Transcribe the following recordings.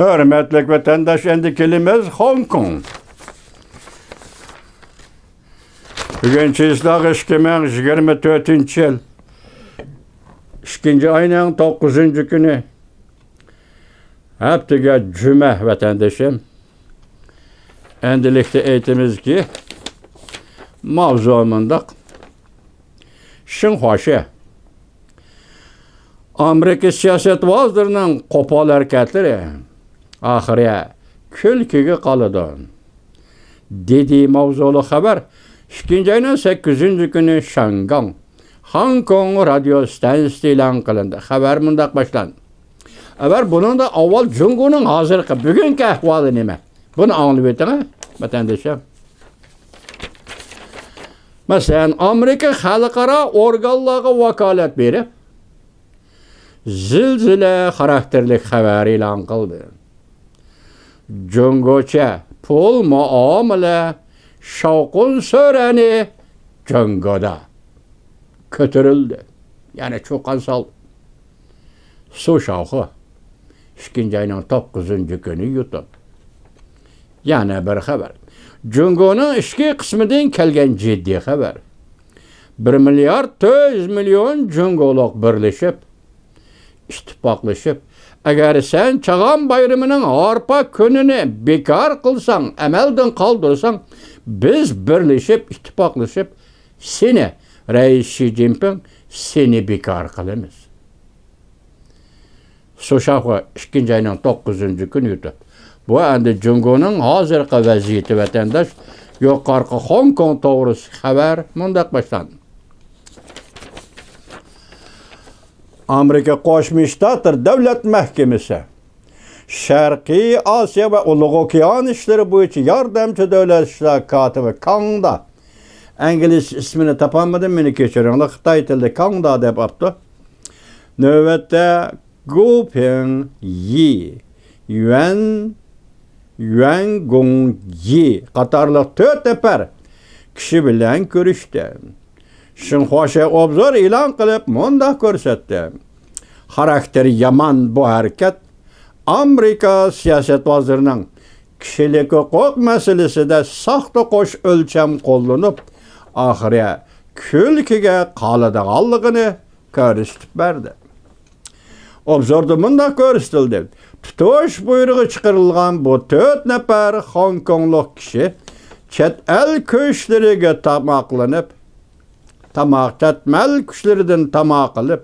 Hürmetlik vatandaş, endi kelimiz Hong Kong. Bugün çizdak 2024 yıl 2. ayının 9. günü haftaga cuma vatandaşım. Endilikte eğitimiz ki mavzumunda Şinhuaşe Amerika siyaset vazirinin qo'pol harakatları ahire külkiga qoladi. Dediği mavzulu haber 2. ayının 8. günü Shangang Hong Kong radyo stansiyasi e'lon qilindi. Xabar mundaq boshlanadi. Haber bunun da avval Jungo'nun hozirgi bugungi ahvoli nima? Buni anglab o'ting, vatandoshlar. Masalan, Amerika xalqaro organlarga vakolat berib, zilzila xarakterli xabar e'lon qildi. Jungocha pul muomala shovqin so'rani Jungoda ko'tarildi. Ya'ni cho'qan sol. Su shavqi 2. ayning 9. kuni yutib. Yana bir xabar. Jungoning ichki qismidan kelgan jiddiy xabar. 1 milliard 400 milyon jungoloq birlashib, ittifoqlashib, agar sen Chag'an bayramining arpa kunini bekor qilsang, amaldan qoldirsang, biz birlashib, ittifoqlashib, seni Rais Xi Jinping seni bekor qilamiz. So'shaqa 2. ayning 9. kuni yutib. Bu endi Jungoning hozirgi vaziyati vatandosh yuqorqi Hong Kong to'g'risida xabar mundaq boshlandi. Amerika Qo'shma Shtatlar Davlat Mahkamasi Sharqiy Osiyo va Ulug' okean ishlari bo'yicha yordamchi davlat ishlar kotibi Kangda, ingliz ismini topolmadim, meni kechiringlar, Xitoy tilida Kangda deb aytdi. Navbatda Guping Yi, Yuan Gongyi qatorli 4 nafar kishi bilan ko'rishdi. Xinhua obzor e'lon qilib mundaq ko'rsatdi. Xarakteri yomon bu harakat Amerika siyosat vazirining kishilik huquq masalasida soxta qo'sh o'lcham qo'llanib, oxiri kulkiga qoladiganligini ko'rsatib berdi. Obzorda mundaq ko'rsatildi. Tutuş buyrug'i chiqarilgan bu 4 nafar Hong Konglik kishi chet el kuchlariga tamoqlanib, chetmal kuchlaridan tamoq qilib,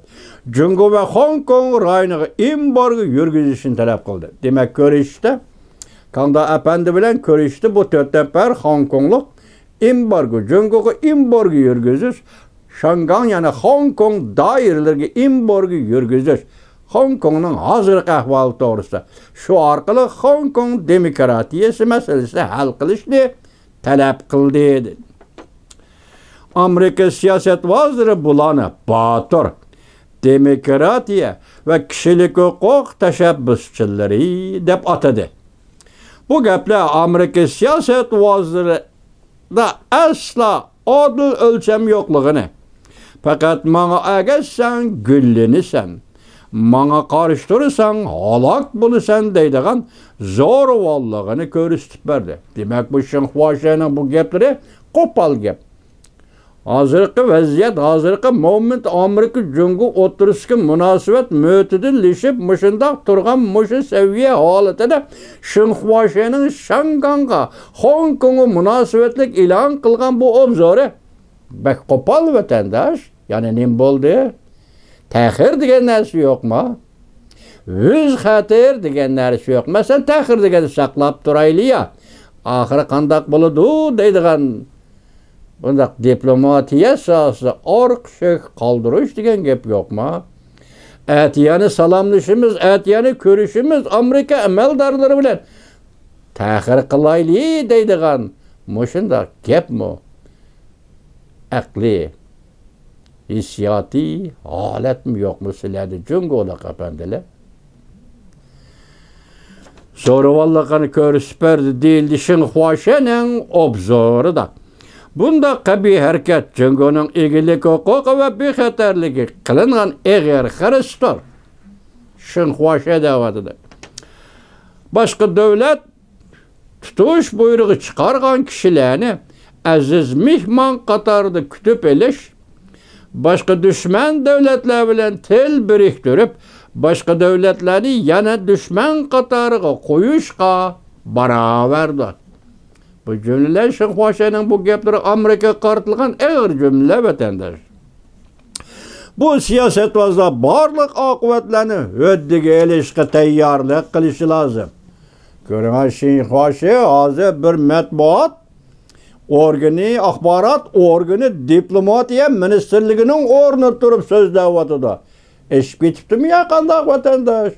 Jungo va Hong Kong rayoniga embargo yurgizishni talab qildi. Demak, ko'rishdi. Kangda apandi bilan ko'rishdi bu 4 nafar Hong Konglik embargo, Jungoga embargo yurgizish, Shanghai yana Hong Kong doiralariga embargo yurgizish. Hong Kongning hozirgi ahvoli to'g'risida shu orqali Hong Kong demokratiyasi masalasini hal qilishni talab qildi. Amerika siyosat vaziri bularni botir, demokratiya va kishilik huquq tashabbuschilari deb atadi. Bu gaplar Amerika siyosat vazirida asla odil o'lcham yo'qligini, faqat menga agarsan gullanasan, Manga qarıştırırsan halak bulusan deydigan zo'ravonligini ko'rsatib berdi. Demak, bu Xinhuaning bu gapları qo'pol gap. Hozirgi vaziyat, hozirgi moment Amerika Jungo o'tirishga munosabat mo'tadillashib, mushundaq turgan mushu saviya holatida Xinhuaning Shanghaiga, Hong Kongga munosabatlik e'lon qilgan bu obzori bak qo'pol vatandosh. Ya'ni nima bo'ldi? Ta'xir degan narsa yo'qmi? O'z xatir degan narsa yo'q. Masalan, ta'xir deganni saqlab turaylik-ya. Oxiri qandaq bo'ladi deydigan bundaq diplomatiya sohasida orqishik qoldirish degan gap yo'qmi? Atiyani salomlashimiz, atiyani ko'rishimiz Amerika amaldorlari bilan ta'xir qilaylik deydigan mushundaq gapmi? Aqli hissiyoti holatmi yo'qmi sizlarda Jungoda qapandilar? Zo'ravonligini ko'rsatib berdi deyildi Xinhuaning obzorida. Bunda qabiy harakat Jungoning egilik huquqi va bexatarligi qilingan eg'ir xarajatlar Xinhua davatida. Başka devlet tutuş buyruğu çıkargan kişilerini aziz mihman katardı kütüp eliş, başka düşman devletler bilen tel biriktirip, başka devletleri yana düşman katarıga koyuşka baraverdi. Bu cümleler Şınkhoşa'nın bu gepleri Amerika kartılgan ağır cümle vatandaş. Bu siyaset vazda barlık akıbetlerini öddige elişke teyyarlık kılışı lazım. Görünen Şınkhoşa hazır bir matbuat organi, akbarat organi, diplomatiya ministerliğinin ornu turup sözlevatıda. Eş bitipti mi yakanda vatandaş?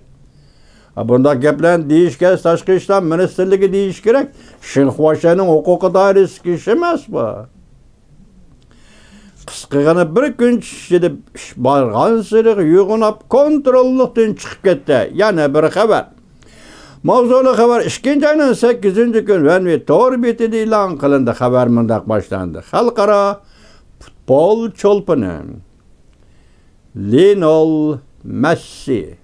Bunda geplen değişken Taşkı İşler Ministerliği değiş gerek. Şınkhoşa'nın hukuku dairesi işemez bu. Kıskıgana bir gün şidip bargan sırığı yuğunap kontrollükten çıkıp gitti. Yani bir haber. Mavzulu haber 2. ayının 8. gün ve torbeti ilan kılındı. Haber mındak başlandı. Halkara futbol çolpunu Lionel Messi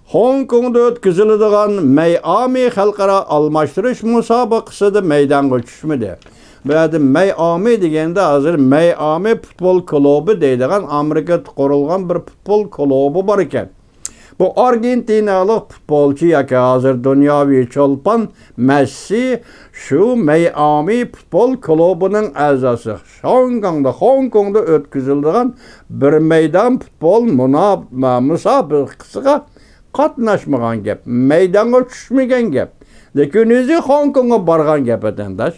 Hong Kong'da ötküzülüdüğün Miami Halkara almashtırış musabakasıda meydan düşmedi. Böyle Miami degende hazır Miami futbol klubu deydiğin Amerika kurulgan bir futbol klubu var iken. Bu Argentinalık futbolcu yaki hazır dünyavi çolpan Messi şu Miami futbol klubunun azası. Hong Kong'da ötküzüldüğün bir meydan futbol musabakasıga katnaşmagan gep, meydana düşmegen gep. Lekin özü Hong Kong'a bargan gep vatandaş.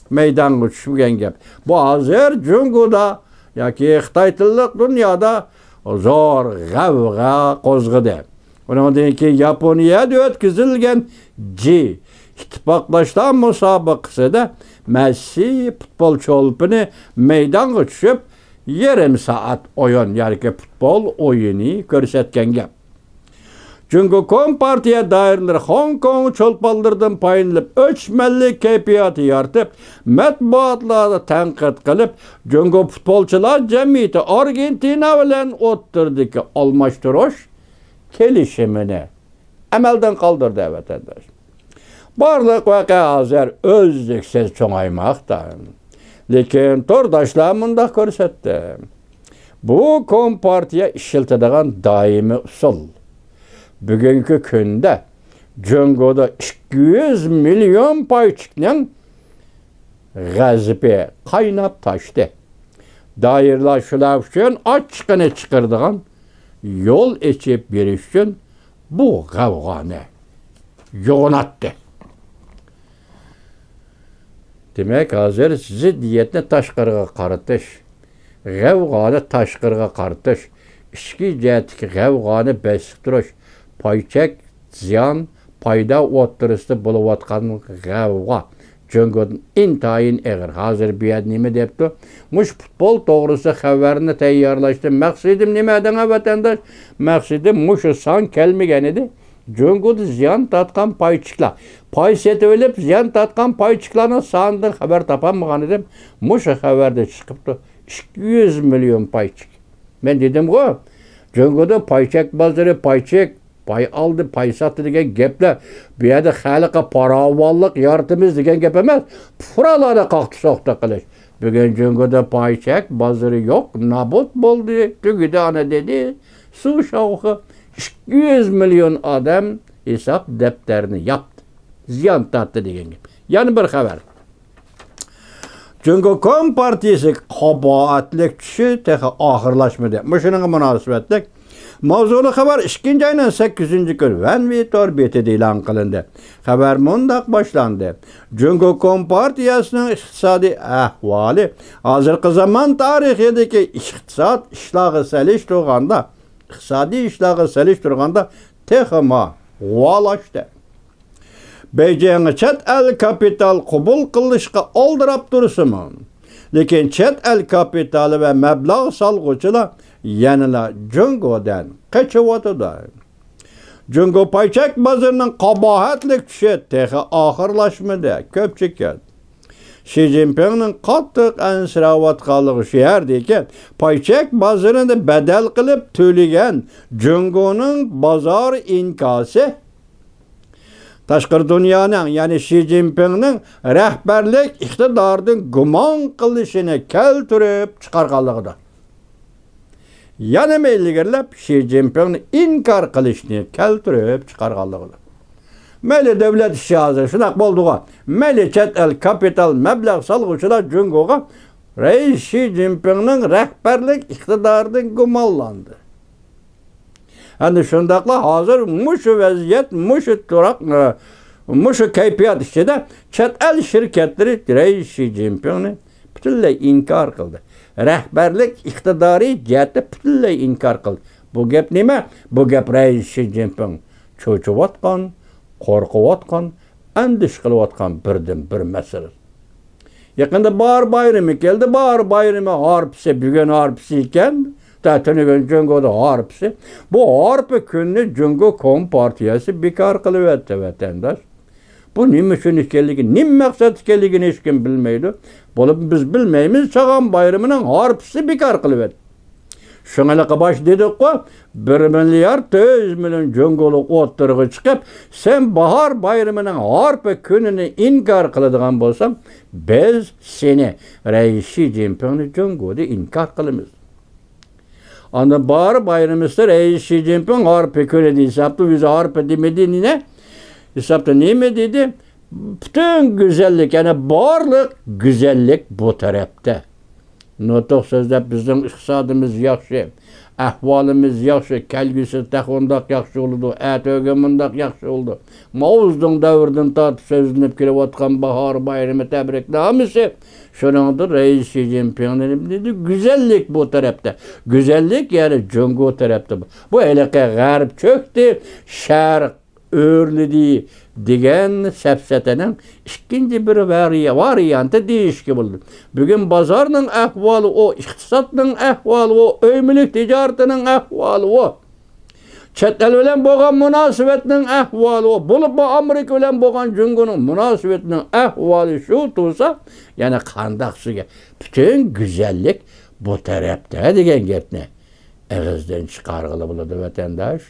Meydana düşmegen gep. Bu hazır Cungu'da yaki Xitay tillik dünyada zor gavga qozgıdı. Onun ki Yaponiyada ötküzülgen G ittifaqlaştan musabakasıda Messi futbol çolpunu meydana düşüp yarım saat oyun yani futbol oyunu görsetken gep. Çünkü Kompartiya dairler Hong Kong çolpallardan payınılıp ölçmeli keyfiyatı yartıp matbuatlarda tenkit kılıp çünkü futbolcular cemiyeti Argentina bilen oturdu ki almashtırış kelişimini emelden kaldırdı vatandaş. Barlık vaka hazır özlüksiz çoğaymakta. Lekin tordaşlar bunda görsetti. Bu Kompartiya işiltidiğin daimi usul. Bugünkü günde Cungo'da 200 milyon payçıkның gazıbe kaynap taştı. Dairler şular üçün açıkını çıkırdığın yol içip bir üçün bu gavganı yoğunattı. Demek hazır sizi diyetine taşkırığa karıtış. Gavganı taşkırığa karıtış. İşki cihetki gavganı besiktiriş. Payçek, ziyan, payda oturuşta buluvatkan gavga. Çünkü intayin eğer. Hazır bir yer nime depti? Muş futbol doğrusu haberini teyyarlaştı. Maksidim nimeden vatandaş? Maksidim muşu san kelmegen idi. Çünkü ziyan tatkan payçıkla. Pay seti ölüp ziyan tatkan payçıklarına sağından haber tapanmıgan idim. Muşu haberde çıkıptı. 200 milyon payçık. Ben dedim o. Çünkü de payçek bazıları payçek. Pay aldı, pay sattı degen gepler. Bir yerde halka paravallık yaratımız degen gep emez. Buralara kalktı soğukta kılıç. Bugün Cungu'da pay çek, bazırı yok, nabut buldu. Cungu'da ana dedi, su şavkı 200 milyon adam hesap defterini yaptı. Ziyan tattı degen gep. Yani bir haber. Çünkü Kompartiyası kabahatlik kişi tek ahırlaşmadı. Bu şunun münasebetlik. Mavzulu haber 2. ayının 8. gün ve torbeti ilan kılındı. Haber mundak başlandı. Çünkü Kompartiyasının iktisadi ahvali hazırkı zaman tarihideki iktisat işlağı seliştirganda texima uvalaştı. Beijing'e çet el kapital kubul kılışka oldurap dursumun. Lekin çet el kapitali ve meblağ salgıçılar yanıla Cungo'dan kaçıvatıda. Cungo payçak bazırının kabahatlik kişi tehi ahırlaşmadı. Köpçükken. Xi Jinping'nin qattiq ansiravatqanlığı şeherdeyken payçak bazırını bedel kılıp tüligen Cungo'nun bazar inkası Taşqır dünyanın, yani Xi Jinping'nin rəhbərlik iqtidarının güman qilishini keltirib chiqarganligidir. Yana ilgirlab Xi Jinping'ni inkar qilishni keltirib chiqarganligidir. Meli devlet işi hazır, şunak bolduğu, meli chet el kapital meblağ salgıçılar Cungo'ga Reis Xi Jinping'nin rəhbərlik iqtidarının gümanlandı. Yani şundakla hazır muşu vaziyet, muşu turak, muşu keyfiyat içinde chet el şirketleri Reis Xi Jinping'ni bütünley inkar kıldı. Rəhbərlik iqtidarı cihette bütünley inkar kıldı. Bu gep nime? Bu gep Reis Xi Jinping çocuğatkan, korkuvatkan, endiş kılıvatkan bir mesele. Yakında bahar bayramı geldi, bahar bayramı harpisi, bugün harpisi iken, Tönügün Cungo'da harpisi. Bu harpi gününü Cungo Kom Partiyası bekar kılıvetti vatandaş. Bu nim için işkelliği, nim maksat işkelliğini hiç kim bilmeydi. Bunu biz bilmeyimiz, Çağan bayramının harpisi bekar kılıvetti. Şuna baş dedik ki 1 milyar 400 milyon Cungoluk ottırığı çıkıp sen bahar bayramının harpi gününü inkar kılıdığın bolsam biz seni Reis Xi Jinping'ni Cungo'da inkar kılımız. Anda bahar bayramımızda Reis Xi Jinping harpi gününü hesaptı, bize harpi demedi ne? Hesapta ne mi dedi? Bütün güzellik, yani barlık güzellik bu tarafta. Notoq sözde bizim iqtisadımız yaxşı, ahvalımız yaxşı, kelgisi təxondaq yaxşı oldu, ətögümündaq yaxşı oldu. Mauzdun dövrdən tatıb sözünüp kilovatqan bahar bayramı təbrikli hamısı. Şunundur Reis Xi Jinping'in dedi, güzellik bu tarafta. Güzellik yani Cungo tarafta. Bu eleke garip çöktü, şərq örlüdü degen sepsetenin ikinci bir varyantı değişki buldu. Bugün bazarının ahvalı o, iktisatının ahvalı o, öymülük ticaretinin ahvalı o. Chet el bilen boğan münasibetinin ahvalı o. Bu Amerika bilen boğan Cungo'nun münasibetinin ahvalı şu tutsa, yani kandakçıga bütün güzellik bu tarafta degen gepni ağızdan çıkargılı buladı vatandaş.